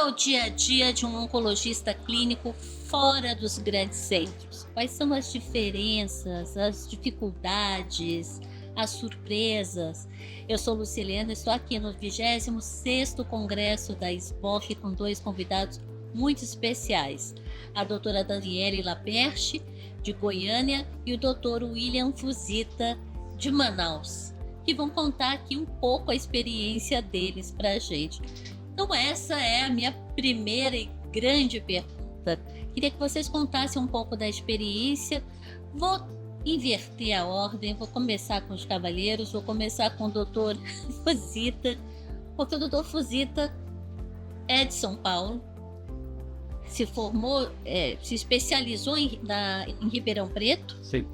é o dia a dia de um oncologista clínico fora dos grandes centros? Quais são as diferenças, as dificuldades, as surpresas? Eu sou Lucilena, estou aqui no 26º Congresso da SBOC com dois convidados muito especiais. A doutora Daniele Laperche, de Goiânia, e o doutor William Fuzita, de Manaus, que vão contar aqui um pouco a experiência deles para a gente. Então essa é a minha primeira e grande pergunta. Queria que vocês contassem um pouco da experiência. Vou inverter a ordem, vou começar com os cavalheiros, vou começar com o doutor Fuzita, porque o doutor Fuzita é de São Paulo, se formou, se especializou em Ribeirão Preto. Sim.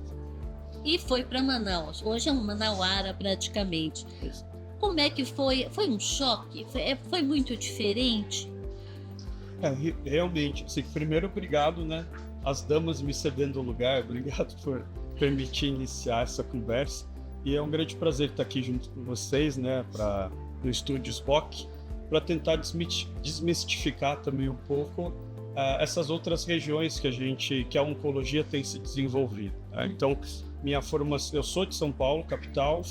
E foi para Manaus. Hoje é um manauara praticamente. Isso. Como é que foi? Foi um choque? Foi muito diferente? Realmente. Assim, primeiro, obrigado, né? As damas me cedendo o lugar. Obrigado por permitir iniciar essa conversa. E é um grande prazer estar aqui junto com vocês, né? No Estúdio SBOC, para tentar desmistificar também um pouco essas outras regiões que a oncologia tem se desenvolvido. Né? Então, minha formação, eu sou de São Paulo, capital.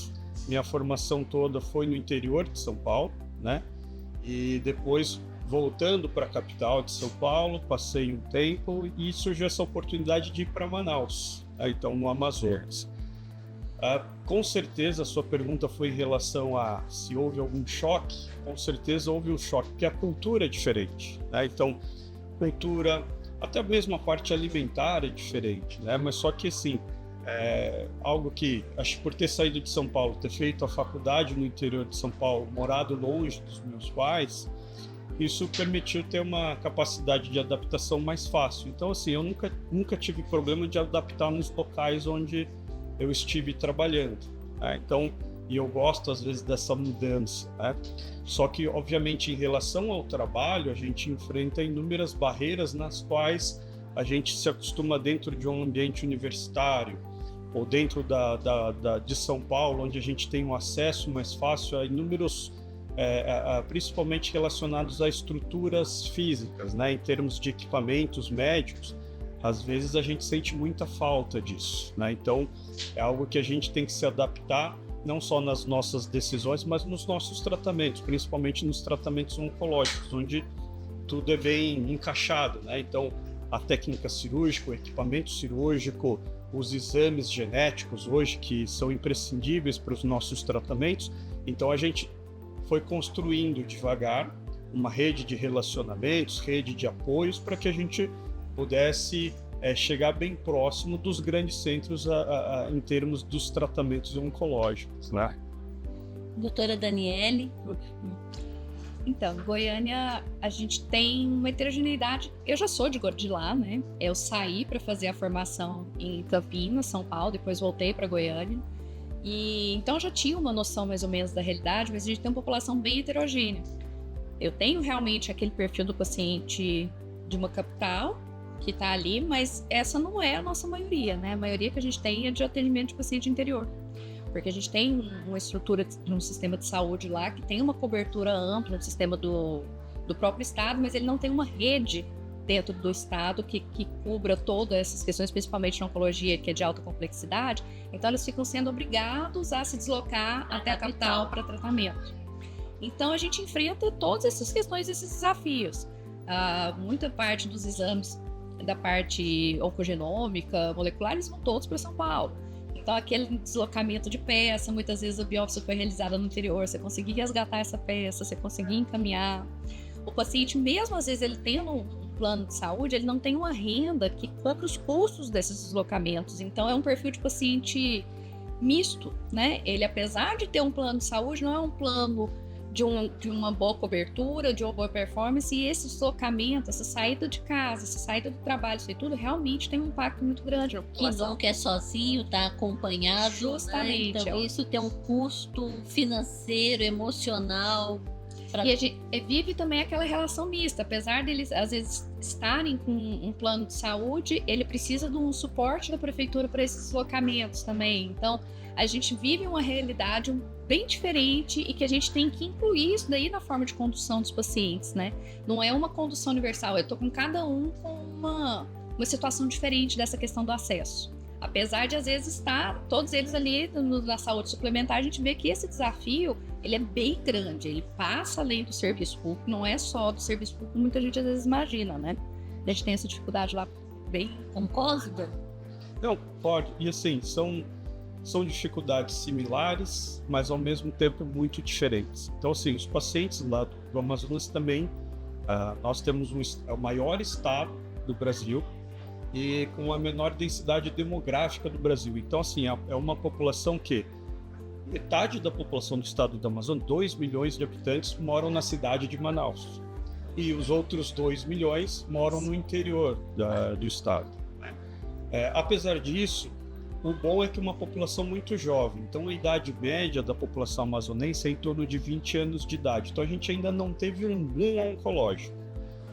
Minha formação toda foi no interior de São Paulo, né? E depois, voltando para a capital de São Paulo, passei um tempo e surgiu essa oportunidade de ir para Manaus, então no Amazonas. Com certeza a sua pergunta foi em relação a se houve algum choque. Com certeza houve um choque, porque a cultura é diferente, né? Então, cultura, até mesmo a parte alimentar é diferente, né? Mas só que assim, algo que, acho que por ter saído de São Paulo, ter feito a faculdade no interior de São Paulo, morado longe dos meus pais, isso permitiu ter uma capacidade de adaptação mais fácil. Então, assim, eu nunca tive problema de adaptar nos locais onde eu estive trabalhando, né? Então, e eu gosto, às vezes, dessa mudança, né? Só que, obviamente, em relação ao trabalho, a gente enfrenta inúmeras barreiras nas quais a gente se acostuma dentro de um ambiente universitário, ou dentro de São Paulo, onde a gente tem um acesso mais fácil a inúmeros, principalmente relacionados a estruturas físicas, né? Em termos de equipamentos médicos, às vezes a gente sente muita falta disso, né? Então, é algo que a gente tem que se adaptar, não só nas nossas decisões, mas nos nossos tratamentos, principalmente nos tratamentos oncológicos, onde tudo é bem encaixado, né? Então, a técnica cirúrgica, o equipamento cirúrgico, os exames genéticos hoje que são imprescindíveis para os nossos tratamentos. Então a gente foi construindo devagar uma rede de relacionamentos, rede de apoios para que a gente pudesse chegar bem próximo dos grandes centros em termos dos tratamentos oncológicos, né? Doutora Daniele. Então, Goiânia, a gente tem uma heterogeneidade. Eu já sou de lá, né? Eu saí para fazer a formação em Campinas, São Paulo, depois voltei para Goiânia. E então eu já tinha uma noção mais ou menos da realidade, mas a gente tem uma população bem heterogênea. Eu tenho realmente aquele perfil do paciente de uma capital que está ali, mas essa não é a nossa maioria, né? A maioria que a gente tem é de atendimento de paciente interior. Porque a gente tem uma estrutura de um sistema de saúde lá que tem uma cobertura ampla no sistema do próprio estado, mas ele não tem uma rede dentro do estado que cubra todas essas questões, principalmente na oncologia, que é de alta complexidade. Então eles ficam sendo obrigados a se deslocar até a capital para tratamento. Então a gente enfrenta todas essas questões, esses desafios. Muita parte dos exames da parte oncogenômica, molecular, eles vão todos para São Paulo. Então, aquele deslocamento de peça, muitas vezes a biópsia foi realizada no interior, você conseguir resgatar essa peça, você conseguir encaminhar. O paciente, mesmo às vezes ele tendo um plano de saúde, ele não tem uma renda que cobre os custos desses deslocamentos. Então, é um perfil de paciente misto, né? Ele, apesar de ter um plano de saúde, não é um plano de uma boa cobertura, de uma boa performance, e esse deslocamento, essa saída de casa, essa saída do trabalho, isso aí tudo realmente tem um impacto muito grande na população. Que não quer sozinho, está acompanhado. Justamente. Né? Então, isso tem um custo financeiro, emocional. E a gente vive também aquela relação mista, apesar deles às vezes estarem com um plano de saúde, ele precisa de um suporte da prefeitura para esses deslocamentos também. Então, a gente vive uma realidade bem diferente e que a gente tem que incluir isso daí na forma de condução dos pacientes, né? Não é uma condução universal, eu tô com cada um com uma situação diferente dessa questão do acesso. Apesar de, às vezes, estar todos eles ali na saúde suplementar, a gente vê que esse desafio, ele é bem grande, ele passa além do serviço público, não é só do serviço público, muita gente às vezes imagina, né? A gente tem essa dificuldade lá bem Concorda? Não, pode. E assim, são dificuldades similares, mas ao mesmo tempo muito diferentes. Então, assim, os pacientes lá do Amazonas também, nós temos o maior estado do Brasil e com a menor densidade demográfica do Brasil. Então, assim, é uma população que metade da população do estado do Amazonas, 2 milhões de habitantes, moram na cidade de Manaus. E os outros 2 milhões moram no interior do estado. Apesar disso, o bom é que é uma população muito jovem. Então, a idade média da população amazonense é em torno de 20 anos de idade. Então, a gente ainda não teve um boom oncológico.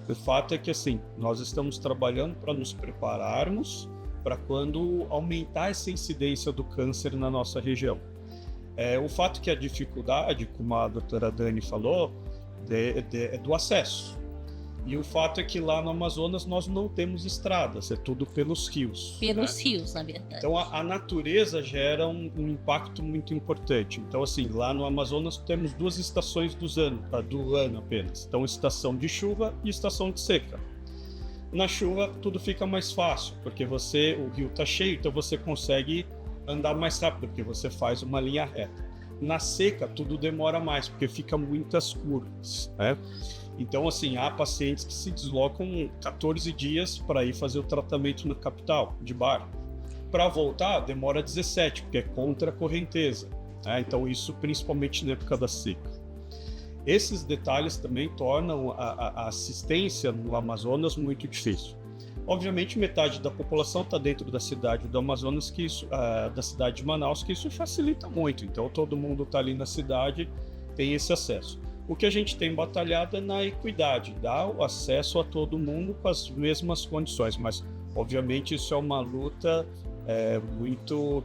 O fato é que, assim, nós estamos trabalhando para nos prepararmos para quando aumentar essa incidência do câncer na nossa região. O fato que a dificuldade, como a doutora Dani falou, é do acesso. E o fato é que lá no Amazonas nós não temos estradas, é tudo pelos rios. Pelos rios, na verdade. Então a natureza gera um impacto muito importante. Então, assim, lá no Amazonas temos 2 estações do ano apenas. Então, estação de chuva e estação de seca. Na chuva tudo fica mais fácil, porque o rio está cheio, então você consegue andar mais rápido, porque você faz uma linha reta. Na seca tudo demora mais, porque fica muitas curvas, né? Então, assim, há pacientes que se deslocam 14 dias para ir fazer o tratamento na capital, de barco. Para voltar, demora 17, porque é contra a correnteza, né? Então, isso principalmente na época da seca. Esses detalhes também tornam a assistência no Amazonas muito difícil. Obviamente, metade da população está dentro da cidade do Amazonas, da cidade de Manaus, que isso facilita muito. Então, todo mundo está ali na cidade, tem esse acesso. O que a gente tem batalhado é na equidade, dar o acesso a todo mundo com as mesmas condições, mas obviamente isso é uma luta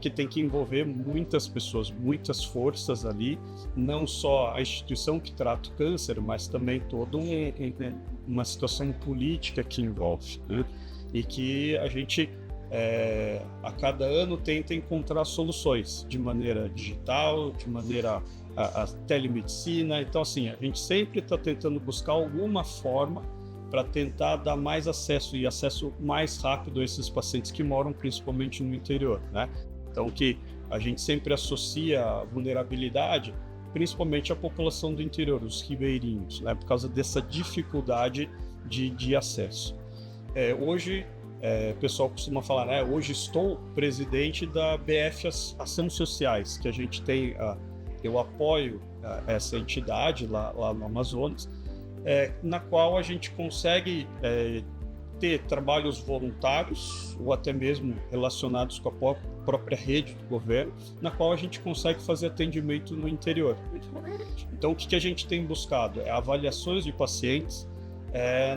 que tem que envolver muitas pessoas, muitas forças ali, não só a instituição que trata o câncer, mas também toda uma situação política que envolve, né? E que a gente a cada ano tenta encontrar soluções de maneira digital, de maneira a telemedicina. Então, assim, a gente sempre está tentando buscar alguma forma para tentar dar mais acesso e acesso mais rápido a esses pacientes que moram principalmente no interior, né? Então, que a gente sempre associa a vulnerabilidade principalmente à população do interior, os ribeirinhos, né? Por causa dessa dificuldade de acesso. Hoje, o pessoal costuma falar, né? Hoje estou presidente da BF Ações Sociais, que a gente tem... Eu apoio essa entidade lá no Amazonas, na qual a gente consegue ter trabalhos voluntários ou até mesmo relacionados com a própria rede do governo, na qual a gente consegue fazer atendimento no interior. Então, o que a gente tem buscado é avaliações de pacientes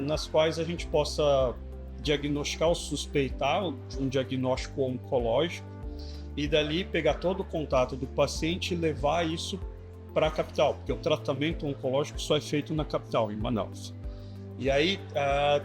nas quais a gente possa diagnosticar ou suspeitar de um diagnóstico oncológico, e dali pegar todo o contato do paciente e levar isso para a capital, porque o tratamento oncológico só é feito na capital, em Manaus. E aí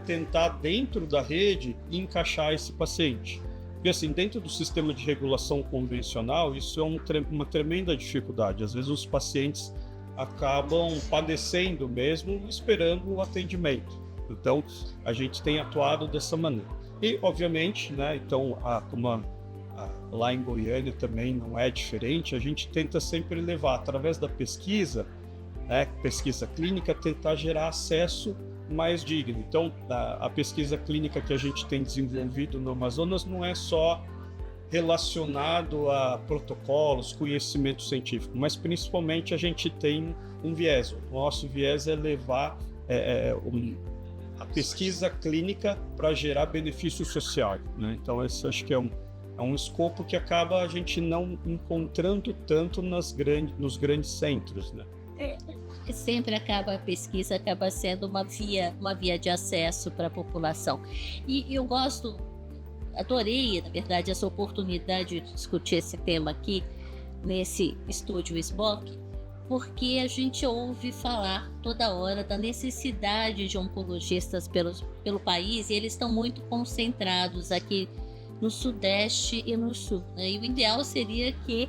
tentar dentro da rede encaixar esse paciente. Porque assim, dentro do sistema de regulação convencional, isso é uma tremenda dificuldade. Às vezes os pacientes acabam padecendo mesmo, esperando o atendimento. Então, a gente tem atuado dessa maneira. E, obviamente, né, então, lá em Goiânia também não é diferente, a gente tenta sempre levar, através da pesquisa, né, pesquisa clínica, tentar gerar acesso mais digno. Então, a pesquisa clínica que a gente tem desenvolvido no Amazonas não é só relacionado a protocolos, conhecimento científico, mas principalmente a gente tem um viés. O nosso viés é levar a pesquisa clínica para gerar benefício social, né? Então, esse acho que é um escopo que acaba a gente não encontrando tanto nos grandes centros, né? Sempre a pesquisa acaba sendo uma via de acesso para a população. E eu adorei, na verdade, essa oportunidade de discutir esse tema aqui nesse estúdio SBOC, porque a gente ouve falar toda hora da necessidade de oncologistas pelo país, e eles estão muito concentrados aqui no Sudeste e no Sul, né? E o ideal seria que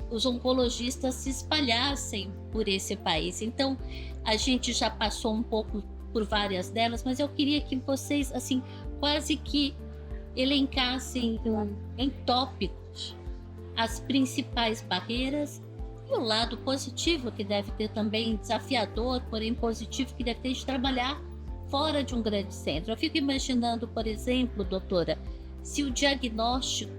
os oncologistas se espalhassem por esse país. Então, a gente já passou um pouco por várias delas, mas eu queria que vocês, assim, quase que elencassem em tópicos as principais barreiras e o lado positivo que deve ter também, desafiador, porém positivo, que deve ter de trabalhar fora de um grande centro. Eu fico imaginando, por exemplo, doutora, se o diagnóstico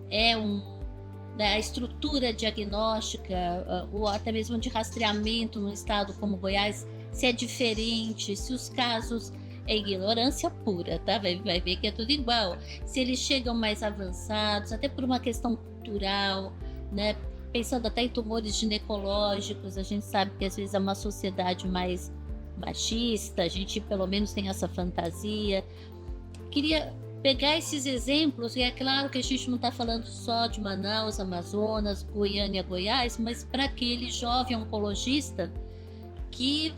é né, a estrutura diagnóstica ou até mesmo de rastreamento num estado como Goiás, se é diferente, se os casos é ignorância pura, tá? Vai ver que é tudo igual. Se eles chegam mais avançados, até por uma questão cultural, né? Pensando até em tumores ginecológicos, a gente sabe que às vezes é uma sociedade mais machista, a gente pelo menos tem essa fantasia. Queria pegar esses exemplos, e é claro que a gente não está falando só de Manaus, Amazonas, Goiânia, Goiás, mas para aquele jovem oncologista que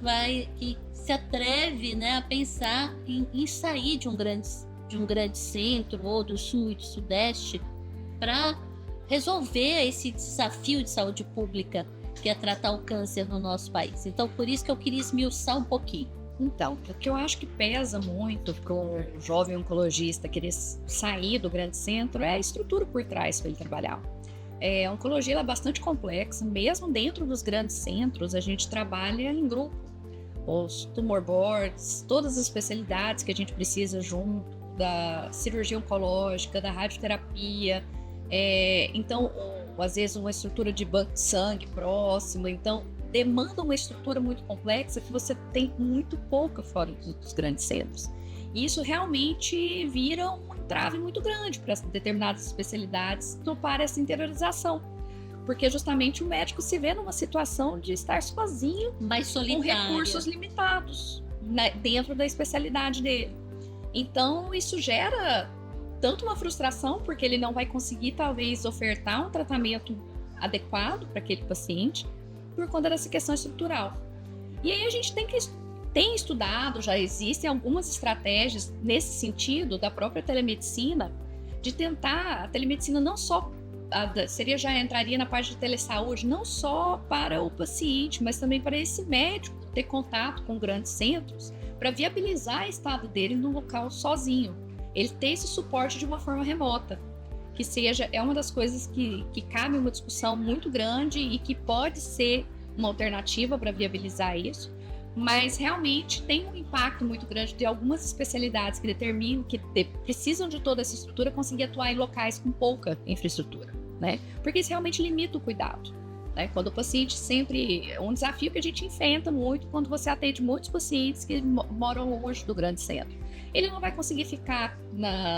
se atreve, né, a pensar em sair de um grande centro, ou do Sul e do Sudeste, para resolver esse desafio de saúde pública que é tratar o câncer no nosso país. Então, por isso que eu queria esmiuçar um pouquinho. Então, o que eu acho que pesa muito para o jovem oncologista querer sair do grande centro é a estrutura por trás para ele trabalhar. A oncologia é bastante complexa, mesmo dentro dos grandes centros, a gente trabalha em grupo. Os tumor boards, todas as especialidades que a gente precisa junto, da cirurgia oncológica, da radioterapia, então, às vezes uma estrutura de banco de sangue próximo, então demanda uma estrutura muito complexa que você tem muito pouca fora dos grandes centros. E isso realmente vira um entrave muito grande para determinadas especialidades topar essa interiorização. Porque justamente o médico se vê numa situação de estar sozinho, mais solitário, com recursos limitados dentro da especialidade dele. Então, isso gera tanto uma frustração, porque ele não vai conseguir, talvez, ofertar um tratamento adequado para aquele paciente, por conta dessa questão estrutural. E aí a gente tem estudado, já existem algumas estratégias nesse sentido da própria telemedicina, de tentar, a telemedicina não só, já entraria na parte de telesaúde, não só para o paciente, mas também para esse médico ter contato com grandes centros, para viabilizar o estado dele no local sozinho. Ele ter esse suporte de uma forma remota, que é uma das coisas que cabe uma discussão muito grande e que pode ser uma alternativa para viabilizar isso, mas realmente tem um impacto muito grande de algumas especialidades que determinam que precisam de toda essa estrutura conseguir atuar em locais com pouca infraestrutura, né? Porque isso realmente limita o cuidado, né? Quando o paciente sempre... É um desafio que a gente enfrenta muito quando você atende muitos pacientes que moram longe do grande centro. Ele não vai conseguir ficar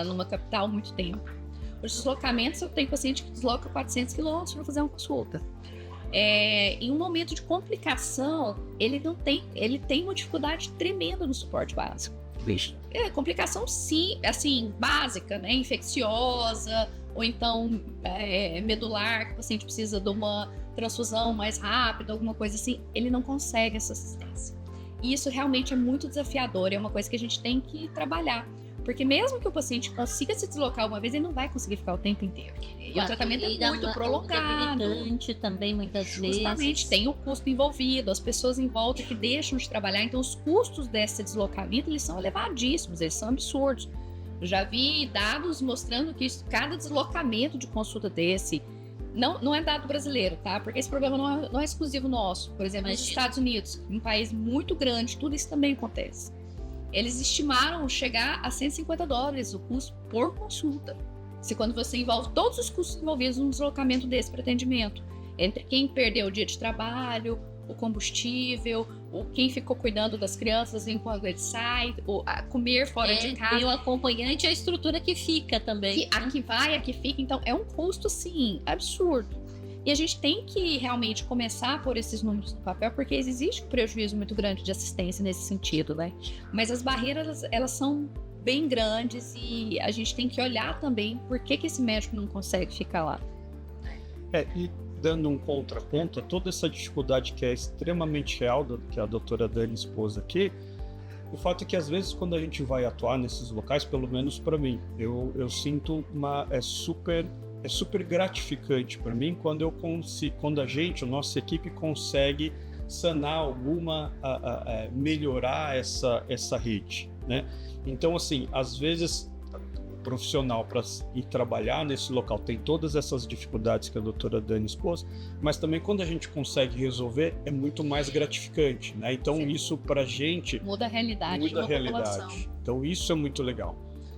numa capital muito tempo. Os deslocamentos, eu tenho paciente que desloca 400 quilômetros para fazer uma consulta. Em um momento de complicação, ele tem uma dificuldade tremenda no suporte básico. Complicação, sim, assim, básica, né? Infecciosa, ou então medular, que o paciente precisa de uma transfusão mais rápida, alguma coisa assim. Ele não consegue essa assistência. E isso realmente é muito desafiador, é uma coisa que a gente tem que trabalhar. Porque mesmo que o paciente consiga se deslocar uma vez, ele não vai conseguir ficar o tempo inteiro. E o tratamento é muito prolongado. Também, muitas vezes. Justamente, tem o custo envolvido, as pessoas em volta que deixam de trabalhar. Então, os custos desse deslocamento, eles são elevadíssimos, eles são absurdos. Eu já vi dados mostrando que cada deslocamento de consulta desse... Não é dado brasileiro, tá? Porque esse problema não é exclusivo nosso. Por exemplo, nos Estados Unidos, um país muito grande, tudo isso também acontece. Eles estimaram chegar a $150 o custo por consulta. Quando você envolve todos os custos envolvidos num deslocamento desse para atendimento. Entre quem perdeu o dia de trabalho, o combustível, quem ficou cuidando das crianças enquanto ele sai, comer fora de casa. Tem o acompanhante e a estrutura que fica também. Aqui vai, aqui fica. Então, é um custo, sim, absurdo. E a gente tem que realmente começar a pôr esses números no papel, porque existe um prejuízo muito grande de assistência nesse sentido, né? Mas as barreiras, elas são bem grandes e a gente tem que olhar também por que esse médico não consegue ficar lá. E dando um contraponto a toda essa dificuldade que é extremamente real, que a doutora Dani expôs aqui, o fato é que às vezes quando a gente vai atuar nesses locais, pelo menos para mim, eu sinto é super gratificante para mim quando a nossa equipe consegue sanar melhorar essa rede, né? Então, assim, às vezes o profissional para ir trabalhar nesse local tem todas essas dificuldades que a doutora Dani expôs, mas também quando a gente consegue resolver é muito mais gratificante, né? Então, Sim. isso pra gente Muda a realidade de uma população. Então, isso é muito legal.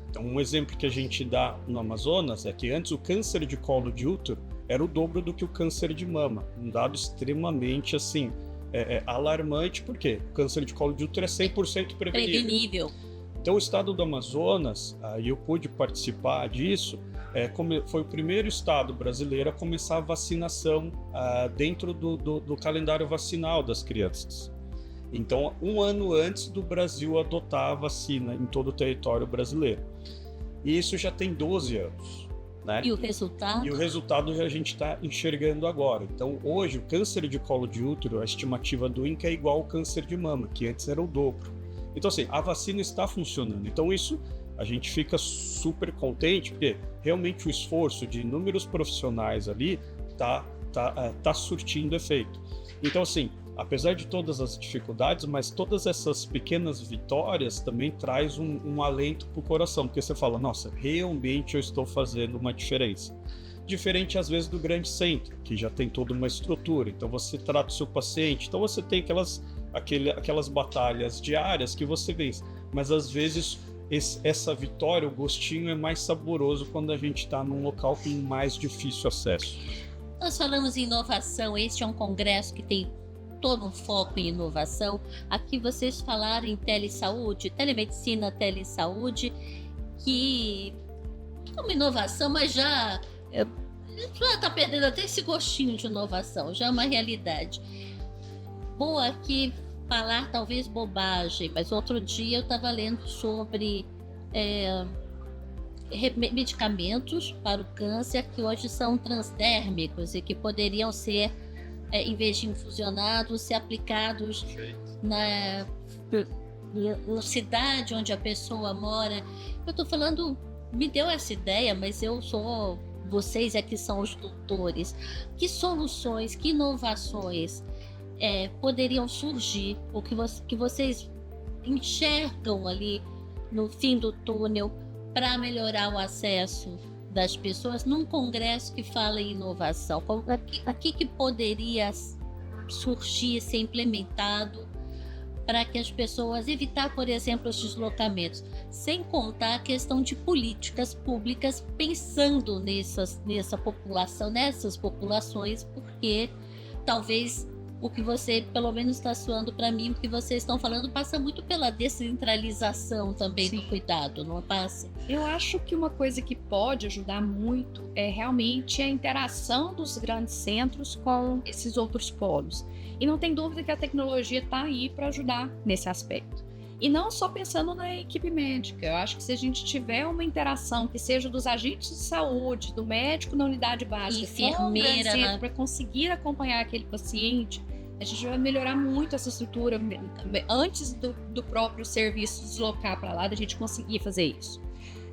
Então, um exemplo que a gente dá no Amazonas é que antes o câncer de colo de útero era o dobro do que o câncer de mama. Um dado extremamente, assim, alarmante, porque o câncer de colo de útero é 100% prevenível. Então, o estado do Amazonas, e eu pude participar disso, foi o primeiro estado brasileiro a começar a vacinação dentro do calendário vacinal das crianças. Então, um ano antes do Brasil adotar a vacina em todo o território brasileiro. E isso já tem 12 anos. Né? E o resultado? E o resultado a gente está enxergando agora. Então, hoje, o câncer de colo de útero, a estimativa do INCA é igual ao câncer de mama, que antes era o dobro. Então, assim, a vacina está funcionando. Então, isso a gente fica super contente, porque realmente o esforço de inúmeros profissionais ali tá surtindo efeito. Então, assim, apesar de todas as dificuldades, mas todas essas pequenas vitórias também traz um alento pro coração, porque você fala, nossa, realmente eu estou fazendo uma diferença. Diferente, às vezes, do grande centro, que já tem toda uma estrutura, então você trata o seu paciente, então você tem aquelas batalhas diárias que você vence, mas às vezes essa vitória, o gostinho é mais saboroso quando a gente está num local com mais difícil acesso. Nós falamos em inovação, este é um congresso que tem todo um foco em inovação. Aqui vocês falaram em telesaúde, telemedicina, telesaúde, que é uma inovação, mas já está perdendo até esse gostinho de inovação, já é uma realidade. Vou aqui falar talvez bobagem, mas outro dia eu estava lendo sobre medicamentos para o câncer que hoje são transdérmicos e que poderiam ser, em vez de infusionados, ser aplicados na cidade onde a pessoa mora. Eu estou falando, me deu essa ideia, mas vocês é que são os doutores. Que soluções, que inovações poderiam surgir, ou que vocês enxergam ali no fim do túnel para melhorar o acesso das pessoas num congresso que fala em inovação? Aqui que poderia surgir, ser implementado para que as pessoas evitar, por exemplo, os deslocamentos, sem contar a questão de políticas públicas pensando nessa população, nessas populações, porque talvez o que você, pelo menos está soando para mim, o que vocês estão falando passa muito pela descentralização também. Sim. Do cuidado, não passa? Eu acho que uma coisa que pode ajudar muito é realmente a interação dos grandes centros com esses outros polos. E não tem dúvida que a tecnologia está aí para ajudar nesse aspecto. E não só pensando na equipe médica. Eu acho que se a gente tiver uma interação que seja dos agentes de saúde, do médico na unidade básica, enfermeira, para conseguir acompanhar aquele paciente, a gente vai melhorar muito essa estrutura antes do próprio serviço deslocar para lá, da gente conseguir fazer isso.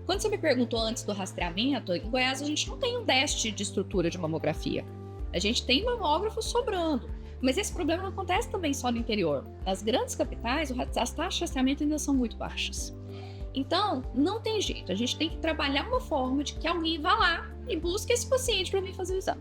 Quando você me perguntou antes do rastreamento, em Goiás a gente não tem um déficit de estrutura de mamografia. A gente tem mamógrafos sobrando. Mas esse problema não acontece também só no interior. Nas grandes capitais, as taxas de rastreamento ainda são muito baixas. Então, não tem jeito. A gente tem que trabalhar uma forma de que alguém vá lá e busque esse paciente para vir fazer o exame.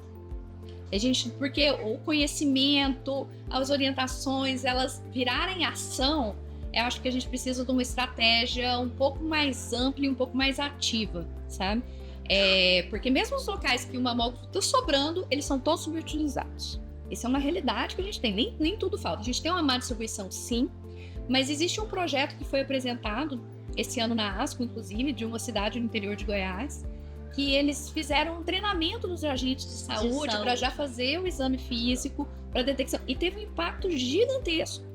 Porque o conhecimento, as orientações, elas virarem ação, eu acho que a gente precisa de uma estratégia um pouco mais ampla e um pouco mais ativa, sabe? Porque mesmo os locais que o mamógrafo está sobrando, eles são todos subutilizados. Isso é uma realidade que a gente tem, nem tudo falta. A gente tem uma má distribuição, sim, mas existe um projeto que foi apresentado esse ano na ASCO, inclusive, de uma cidade no interior de Goiás, que eles fizeram um treinamento dos agentes de saúde para já fazer o exame físico, para detecção, e teve um impacto gigantesco.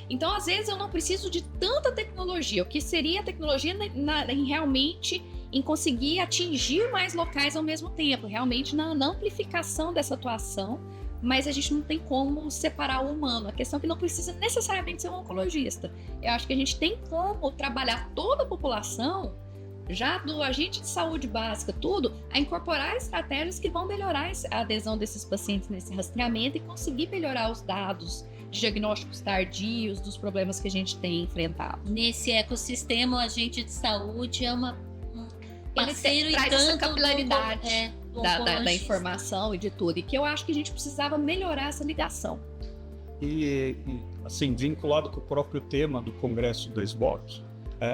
Então, às vezes, eu não preciso de tanta tecnologia. O que seria a tecnologia em realmente em conseguir atingir mais locais ao mesmo tempo, realmente na amplificação dessa atuação, mas a gente não tem como separar o humano. A questão é que não precisa necessariamente ser um oncologista. Eu acho que a gente tem como trabalhar toda a população, já do agente de saúde básica, tudo, a incorporar estratégias que vão melhorar a adesão desses pacientes nesse rastreamento e conseguir melhorar os dados de diagnósticos tardios dos problemas que a gente tem enfrentado. Nesse ecossistema, o agente de saúde é um parceiro e traz tanto essa capilaridade do da oncologista. informação e de tudo, e que eu acho que a gente precisava melhorar essa ligação. E assim, vinculado com o próprio tema do congresso da SBOC,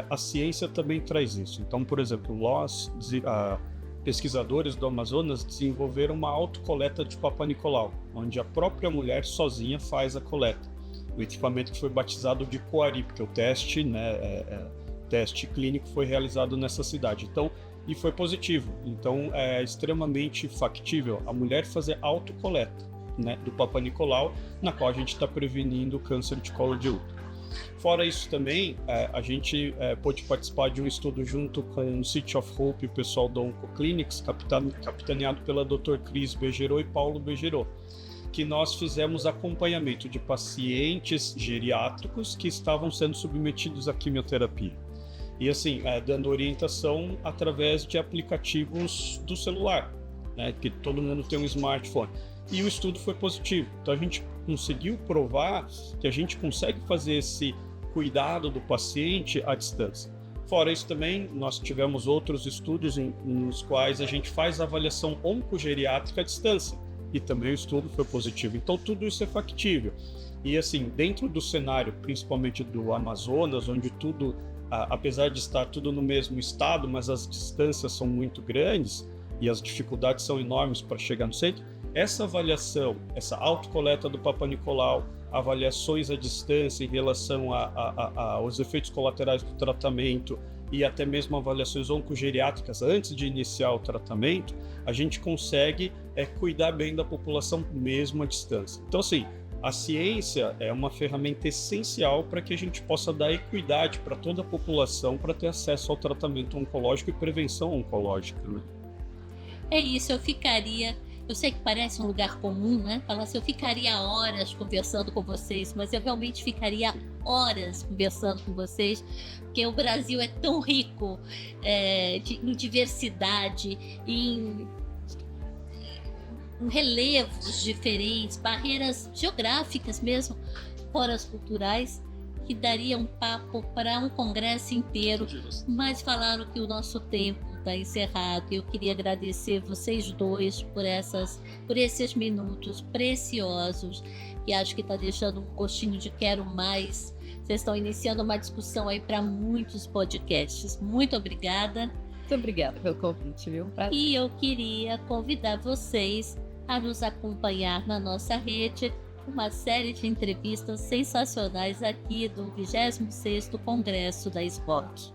a ciência também traz isso. Então, por exemplo, nós, pesquisadores do Amazonas, desenvolveram uma autocoleta de Papa Nicolau, onde a própria mulher sozinha faz a coleta. O equipamento que foi batizado de Coari, porque o teste, teste clínico foi realizado nessa cidade. Então, e foi positivo. Então, é extremamente factível a mulher fazer autocoleta, né, do Papa Nicolau, na qual a gente está prevenindo o câncer de colo de útero. Fora isso também, a gente pôde participar de um estudo junto com o City of Hope e o pessoal da Oncoclinics, capitaneado pela Dr. Cris Bejerot e Paulo Bejerot, que nós fizemos acompanhamento de pacientes geriátricos que estavam sendo submetidos à quimioterapia. E assim, dando orientação através de aplicativos do celular, né, que todo mundo tem um smartphone. E o estudo foi positivo. Então a gente conseguiu provar que a gente consegue fazer esse cuidado do paciente à distância. Fora isso também, nós tivemos outros estudos nos quais a gente faz a avaliação oncogeriátrica à distância. E também o estudo foi positivo. Então tudo isso é factível. E assim, dentro do cenário, principalmente do Amazonas, onde tudo, apesar de estar tudo no mesmo estado, mas as distâncias são muito grandes e as dificuldades são enormes para chegar no centro, essa avaliação, essa autocoleta do Papa Nicolau, avaliações à distância em relação aos efeitos colaterais do tratamento e até mesmo avaliações oncogeriátricas antes de iniciar o tratamento, a gente consegue cuidar bem da população mesmo à distância. Então, assim, a ciência é uma ferramenta essencial para que a gente possa dar equidade para toda a população para ter acesso ao tratamento oncológico e prevenção oncológica, né? É isso, eu sei que parece um lugar comum, né? Falar assim, eu ficaria horas conversando com vocês, mas eu realmente ficaria horas conversando com vocês, porque o Brasil é tão rico em diversidade, em relevos diferentes, barreiras geográficas mesmo, foras culturais, que daria um papo para um congresso inteiro, mas falaram que o nosso tempo está encerrado. Eu queria agradecer vocês dois por esses minutos preciosos, e acho que está deixando um gostinho de quero mais. Vocês estão iniciando uma discussão aí para muitos podcasts. Muito obrigada. Muito obrigada pelo convite, viu? E eu queria convidar vocês a nos acompanhar na nossa rede, uma série de entrevistas sensacionais aqui do 26º Congresso da SBOC.